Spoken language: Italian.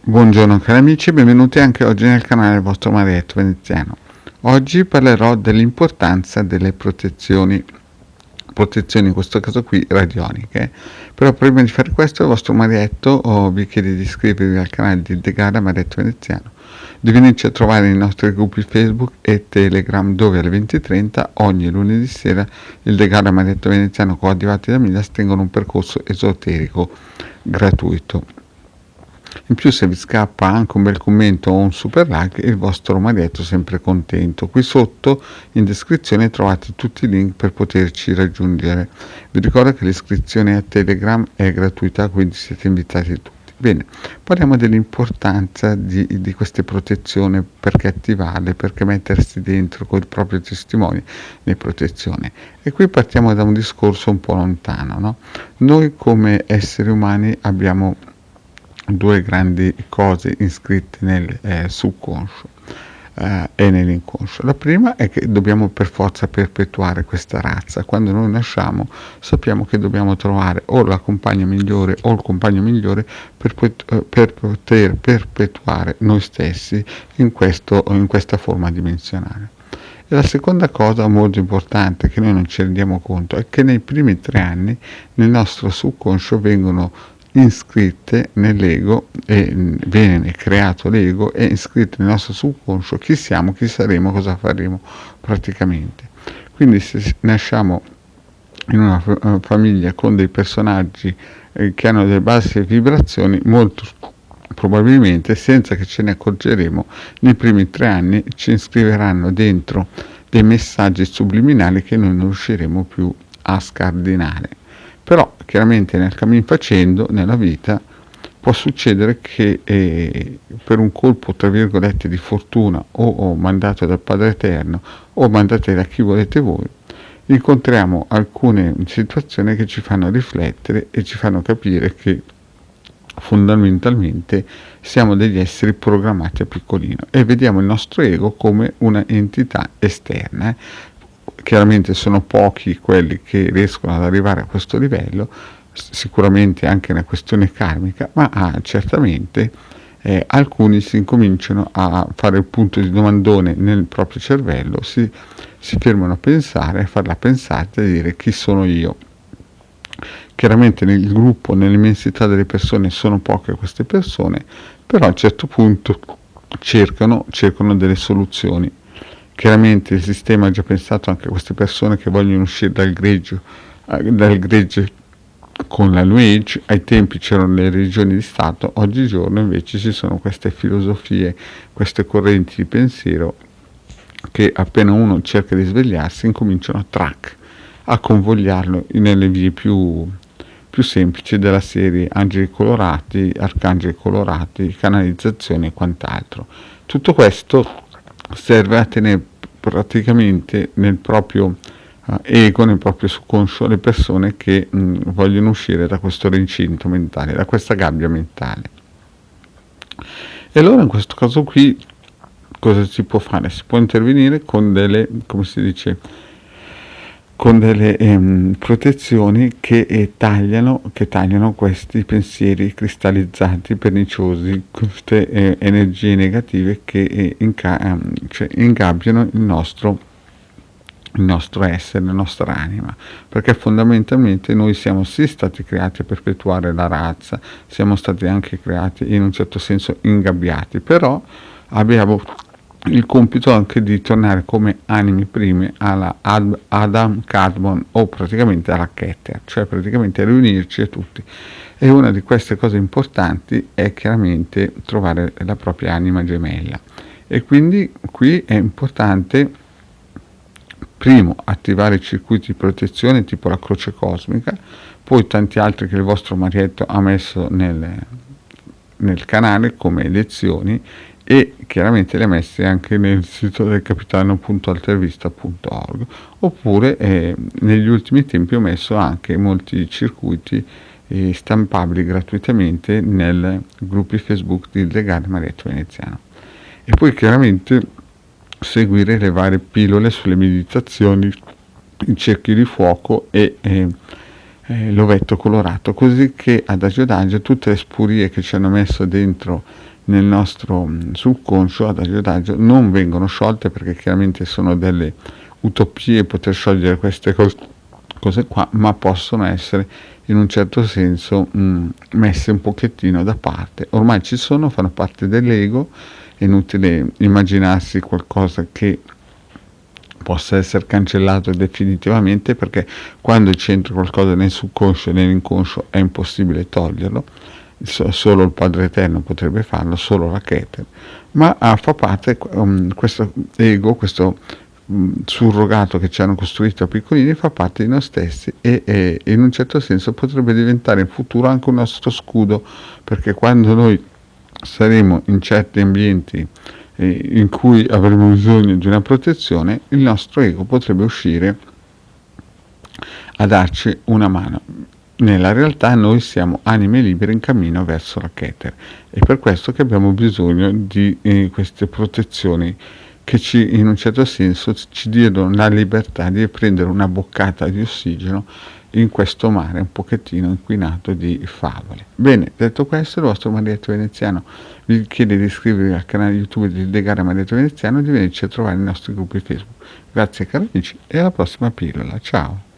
Buongiorno cari amici e benvenuti anche oggi nel canale del vostro Marietto Veneziano. Oggi parlerò dell'importanza delle protezioni in questo caso qui radioniche. Però prima di fare questo il vostro Marietto vi chiede di iscrivervi al canale di The Gara Marietto Veneziano, di venirci a trovare nei nostri gruppi Facebook e Telegram, dove alle 20:30 ogni lunedì sera il The Gara Marietto Veneziano coadiuvati da Midas tengono un percorso esoterico gratuito. In più, se vi scappa anche un bel commento o un super like, il vostro Marietto è sempre contento. Qui sotto in descrizione trovate tutti i link per poterci raggiungere. Vi ricordo che l'iscrizione a Telegram è gratuita, quindi siete invitati tutti. Bene, parliamo dell'importanza di queste protezioni, perché attivarle, perché mettersi dentro con il proprio testimone di protezione. E qui partiamo da un discorso un po' lontano, no? Noi come esseri umani abbiamo due grandi cose iscritte nel subconscio e nell'inconscio. La prima è che dobbiamo per forza perpetuare questa razza. Quando noi nasciamo sappiamo che dobbiamo trovare o la compagna migliore o il compagno migliore per poter perpetuare noi stessi in questa forma dimensionale. E la seconda cosa molto importante che noi non ci rendiamo conto è che nei primi 3 anni nel nostro subconscio vengono iscritte nell'ego e viene creato l'ego e iscritto nel nostro subconscio chi siamo, chi saremo, cosa faremo praticamente. Quindi se nasciamo in una famiglia con dei personaggi che hanno delle basse vibrazioni, molto probabilmente senza che ce ne accorgeremo nei primi 3 anni ci iscriveranno dentro dei messaggi subliminali che noi non riusciremo più a scardinare. Però chiaramente nel cammin facendo, nella vita, può succedere che per un colpo tra virgolette di fortuna o mandato dal Padre Eterno o mandate da chi volete voi, incontriamo alcune situazioni che ci fanno riflettere e ci fanno capire che fondamentalmente siamo degli esseri programmati a piccolino e vediamo il nostro ego come una entità esterna. Chiaramente sono pochi quelli che riescono ad arrivare a questo livello, sicuramente anche una questione karmica, ma certamente alcuni si incominciano a fare il punto di domandone nel proprio cervello, si fermano a pensare, a farla pensata e dire chi sono io. Chiaramente nel gruppo, nell'immensità delle persone sono poche queste persone, però a un certo punto cercano delle soluzioni. Chiaramente il sistema ha già pensato anche a queste persone che vogliono uscire dal gregge con la New Age. Ai tempi c'erano le religioni di Stato, oggigiorno invece ci sono queste filosofie, queste correnti di pensiero che appena uno cerca di svegliarsi incominciano a convogliarlo nelle vie più semplici della serie angeli colorati, arcangeli colorati, canalizzazioni e quant'altro. Tutto questo serve a tenere praticamente nel proprio ego, nel proprio subconscio, le persone che vogliono uscire da questo recinto mentale, da questa gabbia mentale. E allora in questo caso qui cosa si può fare? Si può intervenire con delle, come si dice, con delle protezioni che tagliano questi pensieri cristallizzati, perniciosi, queste energie negative che ingabbiano il nostro essere, la nostra anima, perché fondamentalmente noi siamo sì stati creati a perpetuare la razza, siamo stati anche creati in un certo senso ingabbiati, però abbiamo il compito anche di tornare come anime prime alla Adam Kadmon o praticamente alla Keter, cioè praticamente riunirci a tutti. E una di queste cose importanti è chiaramente trovare la propria anima gemella. E quindi qui è importante, primo, attivare i circuiti di protezione tipo la croce cosmica, poi tanti altri che il vostro Marietto ha messo nel canale come lezioni, e chiaramente le ha messe anche nel sito del capitano.altervista.org, oppure negli ultimi tempi ho messo anche molti circuiti stampabili gratuitamente nei gruppi Facebook di Legale Marietto Veneziano. E poi chiaramente seguire le varie pillole sulle meditazioni, i cerchi di fuoco e l'ovetto colorato, così che adagio adagio tutte le spurie che ci hanno messo dentro nel nostro subconscio, adagio adagio, non vengono sciolte perché chiaramente sono delle utopie poter sciogliere queste cose qua, ma possono essere in un certo senso messe un pochettino da parte. Ormai ci sono, fanno parte dell'ego, è inutile immaginarsi qualcosa che possa essere cancellato definitivamente, perché quando c'entra qualcosa nel subconscio e nell'inconscio è impossibile toglierlo. Solo il Padre Eterno potrebbe farlo, solo la Keter, ma fa parte questo ego, questo surrogato che ci hanno costruito a piccolini, fa parte di noi stessi e in un certo senso potrebbe diventare in futuro anche un nostro scudo, perché quando noi saremo in certi ambienti in cui avremo bisogno di una protezione, il nostro ego potrebbe uscire a darci una mano. Nella realtà noi siamo anime libere in cammino verso la Keter, è per questo che abbiamo bisogno di queste protezioni che in un certo senso ci diano la libertà di prendere una boccata di ossigeno in questo mare un pochettino inquinato di favole. Bene, detto questo, il vostro Marietto Veneziano vi chiede di iscrivervi al canale YouTube di Legare Marietto Veneziano e di venirci a trovare nei nostri gruppi Facebook. Grazie cari amici e alla prossima pillola, ciao!